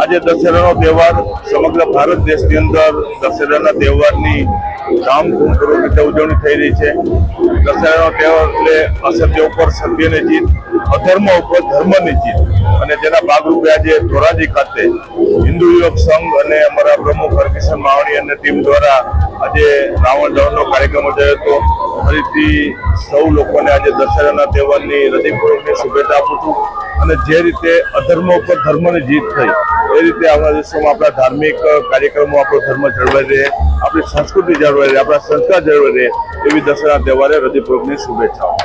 આજે દશેરાનો તહેવાર સમગ્ર ભારત દેશની અંદર દશેરાના તહેવારની ધામધૂમપૂર્વક રીતે ઉજવણી થઈ રહી છે। દશેરાનો તહેવાર એટલે અસત્ય ઉપર સત્યની જીત, અધર્મ ઉપર ધર્મની જીત, અને તેના ભાગરૂપે આજે ધોરાજી ખાતે હિન્દુ યુવક સંઘ અને અમારા પ્રમુખ હરકિશન માવણી અને ટીમ દ્વારા આજે રાવણ દહનનો કાર્યક્રમ યોજાયો હતો। ફરીથી સૌ લોકોને આજે દશેરાના તહેવારની હૃદયપૂર્વકની શુભેચ્છા આપું છું। અને જે રીતે અધર્મ ઉપર ધર્મની જીત થઈ એ રીતે આપણા દેશોમાં આપણા ધાર્મિક કાર્યક્રમો, આપણો ધર્મ જળવાઈ રહે, આપણી સંસ્કૃતિ જળવાઈ રહે, આપણા સંસ્કાર જળવાઈ રહે એવી દશેરા તહેવારે હૃદયપૂર્વકની શુભેચ્છાઓ।